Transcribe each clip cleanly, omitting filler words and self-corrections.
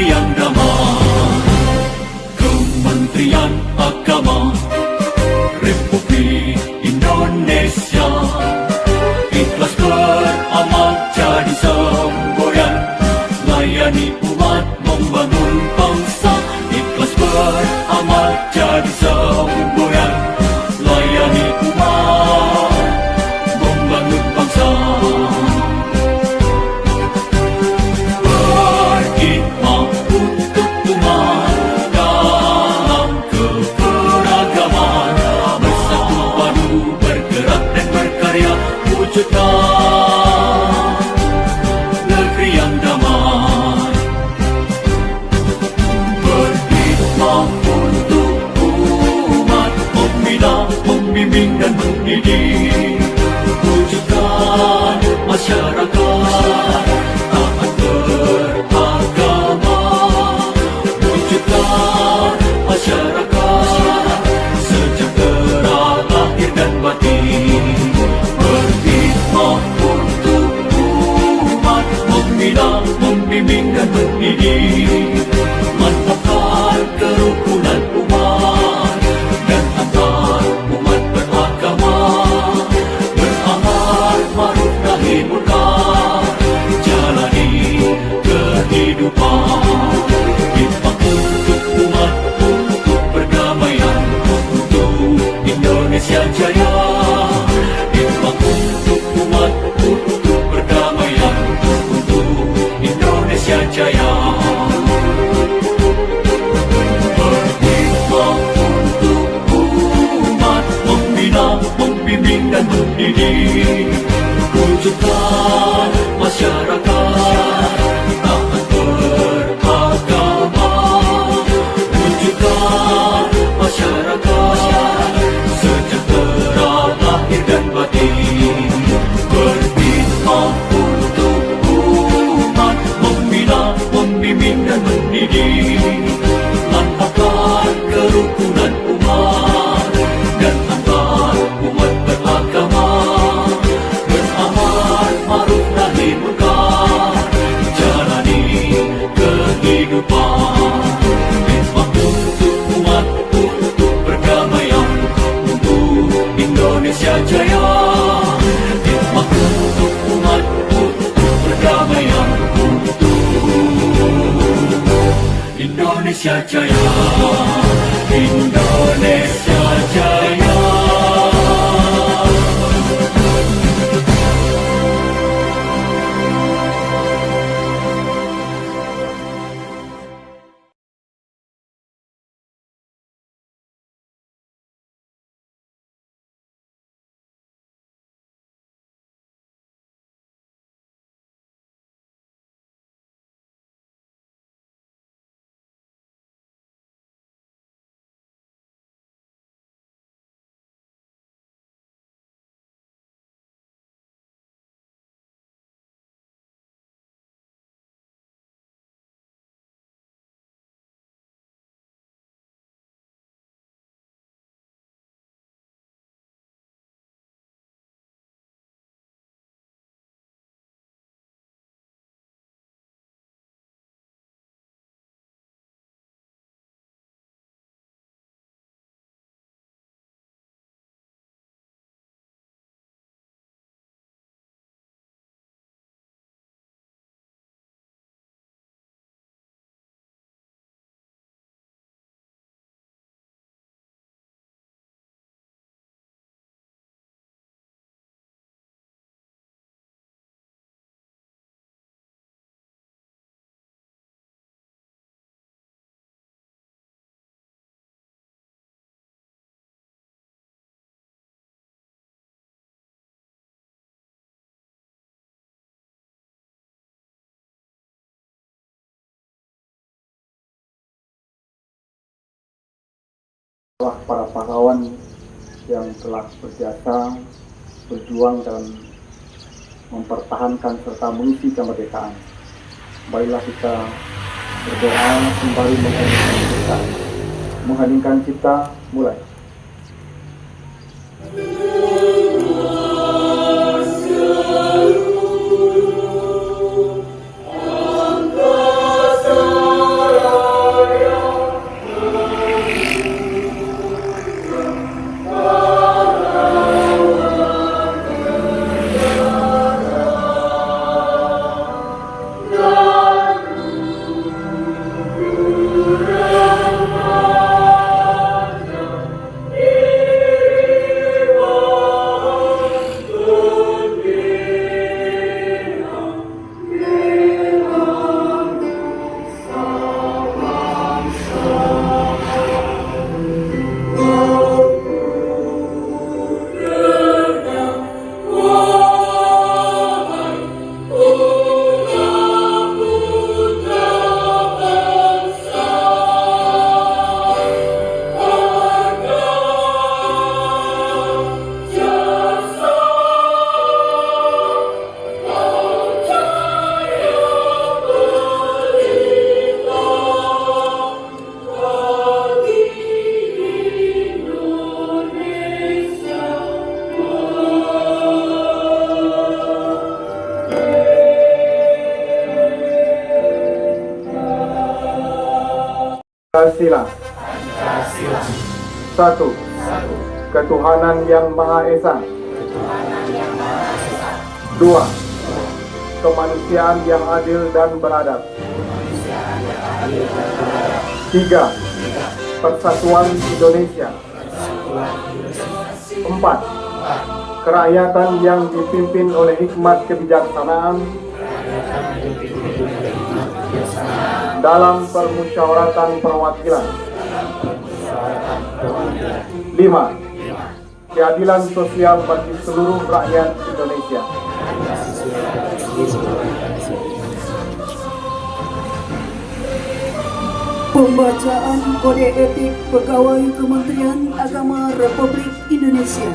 negeri yang damai. Kementerian Agama Republik Indonesia ikhlas beramal jadi semboyan, layani umat membangun bangsa. Ikhlas beramal jadi semboyan, layani umat membangun bangsa. Berkhidmat untuk umat dalam keberagaman, bersatu padu bergerak dan berkarya wujudkan negeri yang damai. Berkhidmat untuk umat, membina, membimbing dan mendidik, wujudkan masyarakat taat beragama, wujudkan masyarakat sejahtera lahir dan batin. Berkhidmat untuk umat, membina, membimbing dan mendidik, mantapkan kerukunan umat dan antar umat beragama, beramal ma'ruf nahi munkar, jalani kehidupan. Khidmat untuk umat, untuk perdamaian, untuk Indonesia Jaya. Khidmat untuk umat, untuk perdamaian, untuk Indonesia Jaya. Berkhidmat untuk umat, membina, membimbing dan mendidik, wujudkan masyarakat taat beragama, wujudkan masyarakat sejahtera lahir dan batin. Berkhidmat untuk umat, membina, membimbing dan mendidik, mantapkan kerukunan umat dan antar umat beragama, beramal ma'ruf nahi munkar, jalani kehidupan. Khidmat untuk umat, untuk perdamaian, untuk Indonesia Jaya. Khidmat untuk umat, untuk perdamaian, untuk Indonesia Jaya. Indonesia Jaya. Para pahlawan yang telah berjasa berjuang dalam mempertahankan serta mengisi kemerdekaan. Marilah kita berdoa kembali mengheningkan cipta mulai. Angkasa Pancasila. Satu, ketuhanan yang Maha Esa. Dua, kemanusiaan yang adil dan beradab. Tiga, persatuan Indonesia. Empat, kerakyatan yang dipimpin oleh hikmat kebijaksanaan dalam permusyawaratan perwakilan. Lima, keadilan sosial bagi seluruh rakyat Indonesia. Pembacaan Kode Etik Pegawai Kementerian Agama Republik Indonesia.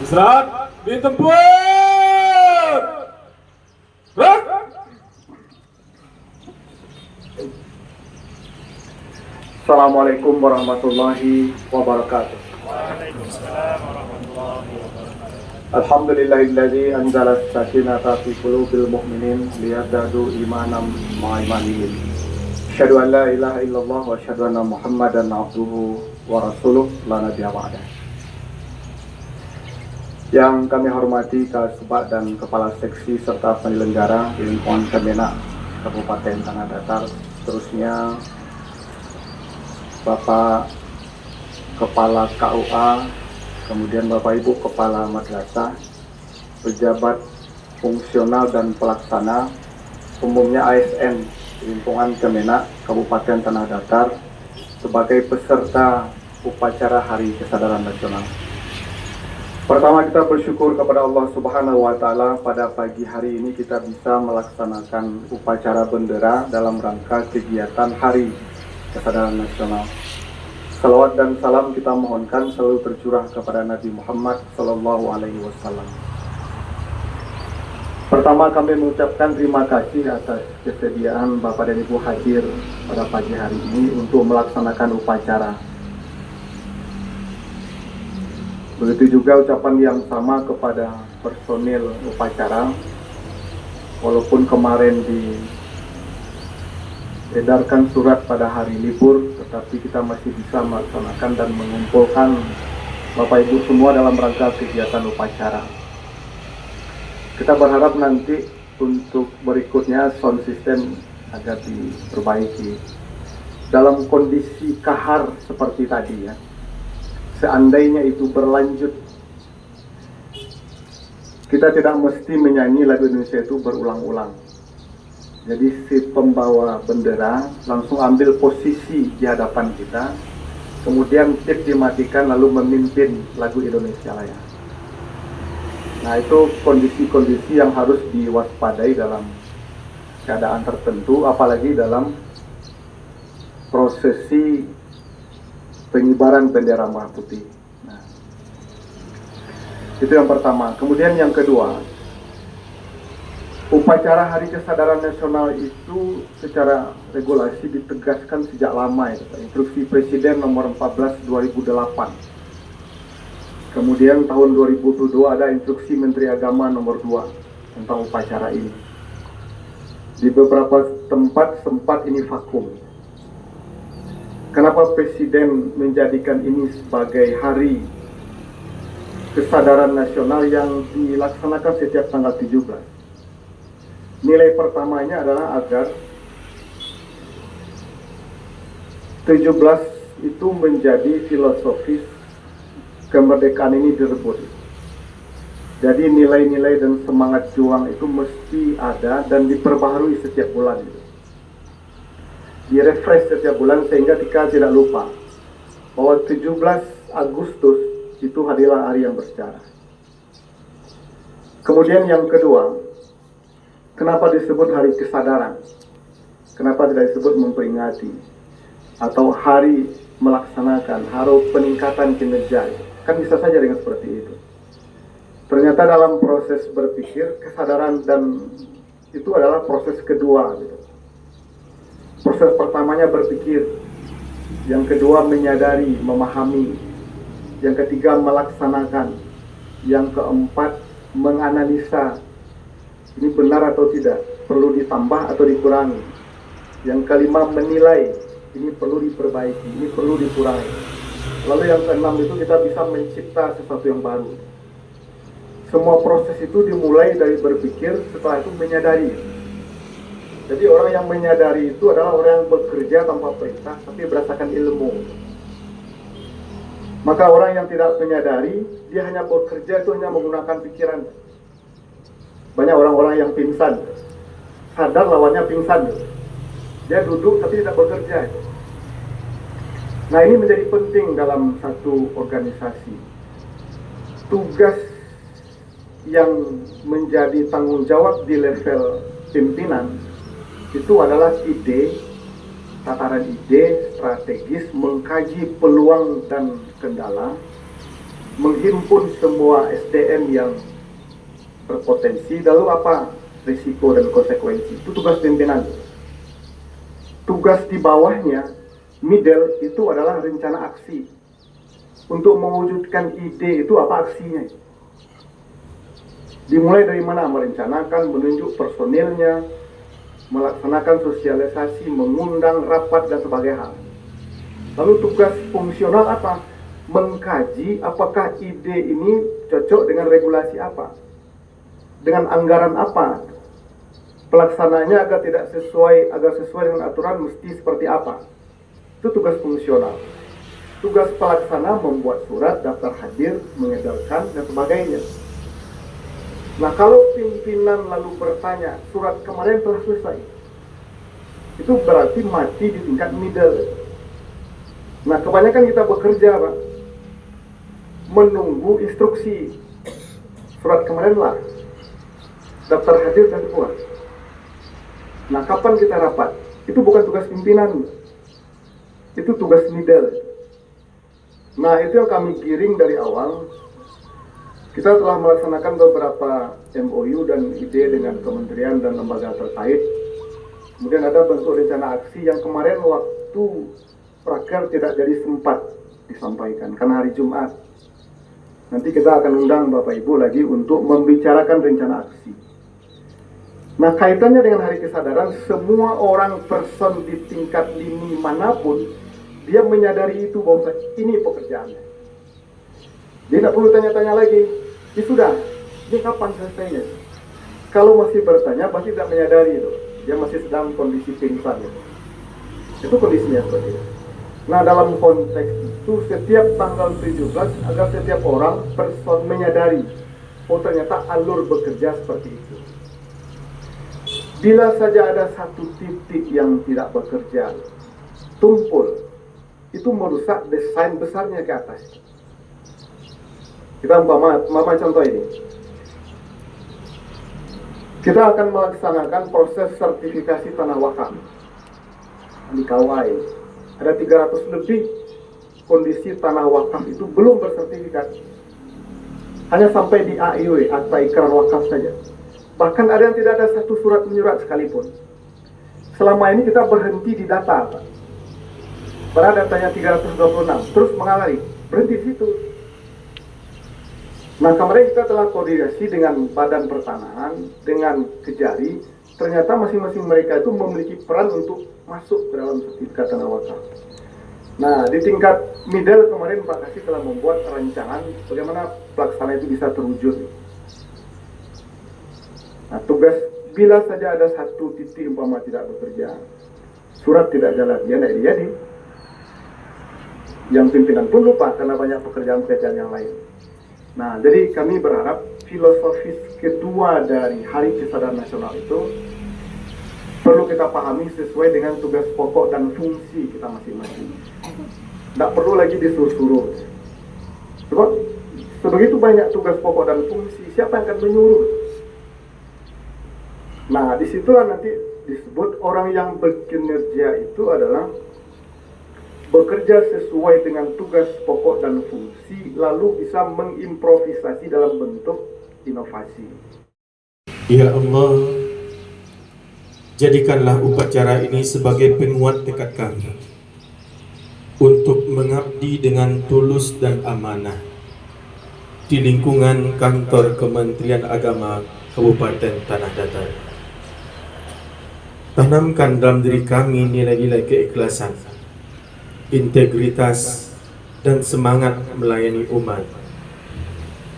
Serat ditempur. Gerak. Assalamualaikum warahmatullahi wabarakatuh. Alhamdulillahilladzi anzala as-sakinata fi qulubil mu'minin liyazdadu imanan ma'a imanihim. Asyhadu an la ilaha illallah wa asyhadu anna Muhammadan abduhu wa rasuluh la nabiyya ba'dah. Yang kami hormati Kasubag dan Kepala Seksi serta penyelenggara di lingkungan Kemenak Kabupaten Tanah Datar, seterusnya Bapak Kepala KUA, kemudian Bapak Ibu Kepala Madrasah, pejabat fungsional dan pelaksana, umumnya ASN di lingkungan Kemenak Kabupaten Tanah Datar, sebagai peserta upacara Hari Kesadaran Nasional. Pertama, kita bersyukur kepada Allah Subhanahu wa Ta'ala pada pagi hari ini kita bisa melaksanakan upacara bendera dalam rangka kegiatan Hari Kesadaran Nasional. Salawat dan salam kita mohonkan selalu tercurah kepada Nabi Muhammad SAW. Pertama, kami mengucapkan terima kasih atas kesediaan Bapak dan Ibu hadir pada pagi hari ini untuk melaksanakan upacara. Begitu juga ucapan yang sama kepada personil upacara. Walaupun kemarin diedarkan surat pada hari libur, tetapi kita masih bisa melaksanakan dan mengumpulkan Bapak Ibu semua dalam rangka kegiatan upacara. Kita berharap nanti untuk berikutnya sound system agar diperbaiki. Dalam kondisi kahar seperti tadi ya, seandainya itu berlanjut, kita tidak mesti menyanyi lagu Indonesia itu berulang-ulang. Jadi si pembawa bendera langsung ambil posisi di hadapan kita, kemudian tip dimatikan lalu memimpin lagu Indonesia Raya. Nah, itu kondisi-kondisi yang harus diwaspadai dalam keadaan tertentu, apalagi dalam prosesi pengibaran bendera merah putih. Nah, itu yang pertama. Kemudian yang kedua, upacara Hari Kesadaran Nasional itu secara regulasi ditegaskan sejak lama ya, Instruksi Presiden nomor 14 2008. Kemudian tahun 2022 ada Instruksi Menteri Agama nomor 2 tentang upacara ini. Di beberapa tempat sempat ini vakum. Kenapa Presiden menjadikan ini sebagai Hari Kesadaran Nasional yang dilaksanakan setiap tanggal 17? Nilai pertamanya adalah agar 17 itu menjadi filosofis kemerdekaan ini direbut. Jadi nilai-nilai dan semangat juang itu mesti ada dan diperbaharui setiap bulan itu. Direfresh setiap bulan sehingga kita tidak lupa bahwa 17 Agustus itu adalah hari yang bersejarah. Kemudian yang kedua, kenapa disebut Hari Kesadaran? Kenapa tidak disebut memperingati atau hari melaksanakan, hari peningkatan kinerja? Kan bisa saja dengan seperti itu. Ternyata dalam proses berpikir, kesadaran dan itu adalah proses kedua gitu. Proses pertamanya berpikir, yang kedua menyadari, memahami, yang ketiga melaksanakan, yang keempat menganalisa, ini benar atau tidak, perlu ditambah atau dikurangi, yang kelima menilai, ini perlu diperbaiki, ini perlu dikurangi, lalu yang keenam itu kita bisa mencipta sesuatu yang baru. Semua proses itu dimulai dari berpikir, setelah itu menyadari. Jadi orang yang menyadari itu adalah orang yang bekerja tanpa perintah, tapi berdasarkan ilmu. Maka orang yang tidak menyadari, dia hanya bekerja itu hanya menggunakan pikiran. Banyak orang-orang yang pingsan, sadar lawannya pingsan. Dia duduk tapi tidak bekerja. Nah, ini menjadi penting dalam satu organisasi. Tugas yang menjadi tanggung jawab di level pimpinan itu adalah ide, tataran ide, strategis, mengkaji peluang dan kendala, menghimpun semua SDM yang berpotensi, lalu apa risiko dan konsekuensi. Itu tugas pimpinan. Tugas di bawahnya, middle, itu adalah rencana aksi. Untuk mewujudkan ide itu apa aksinya? Dimulai dari mana? Merencanakan, menunjuk personilnya, melaksanakan sosialisasi, mengundang rapat dan sebagainya hal. Lalu tugas fungsional apa? Mengkaji apakah ide ini cocok dengan regulasi apa, dengan anggaran apa, pelaksananya agar sesuai dengan aturan mesti seperti apa. Itu tugas fungsional. Tugas pelaksana membuat surat, daftar hadir, mengedarkan dan sebagainya. Nah, kalau pimpinan lalu bertanya, surat kemarin telah selesai, itu berarti mati di tingkat middle. Nah, kebanyakan kita bekerja, Pak, menunggu instruksi. Surat kemarin lah, daftar hadir dan keluar. Nah, kapan kita rapat? Itu bukan tugas pimpinan, itu tugas middle. Nah, itu yang kami giring dari awal. Kita telah melaksanakan beberapa MOU dan ide dengan kementerian dan lembaga terkait. Kemudian ada bentuk rencana aksi yang kemarin waktu praker tidak jadi sempat disampaikan karena hari Jumat. Nanti kita akan undang Bapak Ibu lagi untuk membicarakan rencana aksi. Nah, kaitannya dengan hari kesadaran, semua orang person di tingkat lini manapun, dia menyadari itu bahwa ini pekerjaannya. Dia tidak perlu tanya-tanya lagi. Ya sudah, ini kapan selesainya? Kalau masih bertanya, pasti tidak menyadari itu. Dia masih sedang kondisi pingsan. Itu kondisinya seperti itu. Nah, dalam konteks itu, setiap tanggal 17, agar setiap orang person menyadari, oh ternyata alur bekerja seperti itu. Bila saja ada satu titik yang tidak bekerja, tumpul, itu merusak desain besarnya ke atas. Kita umpama contoh ini. Kita akan melaksanakan proses sertifikasi tanah wakaf di Kawai. Ada 300 lebih kondisi tanah wakaf itu belum bersertifikat. Hanya sampai di AIW, Akta Ikrar Wakaf saja. Bahkan ada yang tidak ada satu surat menyurat sekalipun. Selama ini kita berhenti di data, Pak. Pada datanya 326, terus mengalir, berhenti di situ. Nah, kemarin kita telah koordinasi dengan Badan Pertanahan, dengan Kejari, ternyata masing-masing mereka itu memiliki peran untuk masuk ke dalam sertifikat tanah wakaf. Nah, di tingkat middle kemarin Pak Kasih telah membuat rancangan bagaimana pelaksana itu bisa terwujud. Nah, tugas bila saja ada satu titik umpama tidak bekerja, surat tidak jalan, dia tidak jadi. Yang pimpinan pun lupa karena banyak pekerjaan-pekerjaan yang lain. Nah, jadi kami berharap filosofis kedua dari Hari Kesadaran Nasional itu perlu kita pahami sesuai dengan tugas pokok dan fungsi kita masing-masing. Tidak perlu lagi disuruh-suruh. Sebab sebegitu banyak tugas pokok dan fungsi, siapa yang akan menyuruh? Nah, disitulah nanti disebut orang yang berkinerja itu adalah bekerja sesuai dengan tugas pokok dan fungsi, lalu bisa mengimprovisasi dalam bentuk inovasi. Ya Allah, Jadikanlah upacara ini sebagai penguat tekad kami untuk mengabdi dengan tulus dan amanah di lingkungan kantor Kementerian Agama Kabupaten Tanah Datar. Tanamkan dalam diri kami nilai-nilai keikhlasan, integritas, dan semangat melayani umat.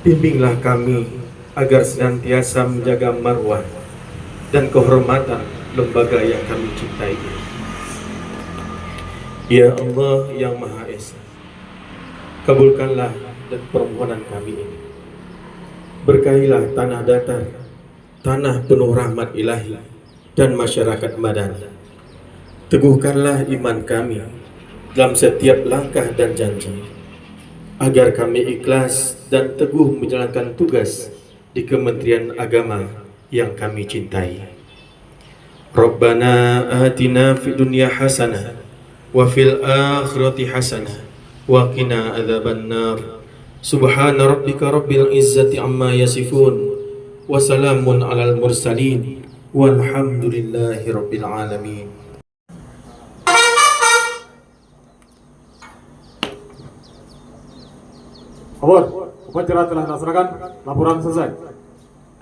Bimbinglah kami agar senantiasa menjaga marwah dan kehormatan lembaga yang kami cintai ini. Ya Allah yang Maha Esa, kabulkanlah dan permohonan kami ini. Berkahilah tanah datar, tanah penuh rahmat ilahi, dan masyarakat madani. Teguhkanlah iman kami dalam setiap langkah dan janji, agar kami ikhlas dan teguh menjalankan tugas di Kementerian Agama yang kami cintai. Rabbana atina fid dunya hasanah wa fil akhirati hasanah wa qina adzabannar. Subhana rabbika rabbil izzati amma yasifun wa salamun alal mursalin walhamdulillahi rabbil alamin. Kabar, upacara telah dilaksanakan. Laporan selesai.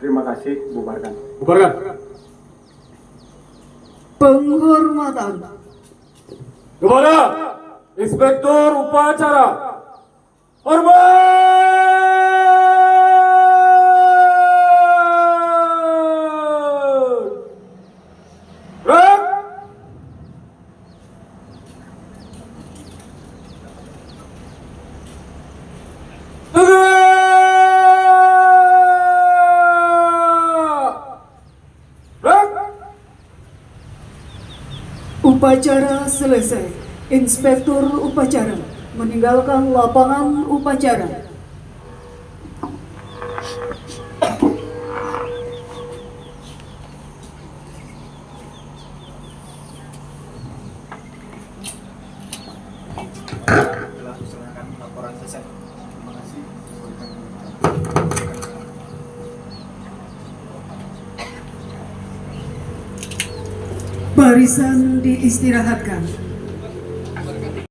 Terima kasih, bubarkan. Bubarkan. Penghormatan. Kepada Inspektur Upacara, hormat! Rep! Upacara selesai. Inspektur upacara meninggalkan lapangan upacara. Barisan diistirahatkan.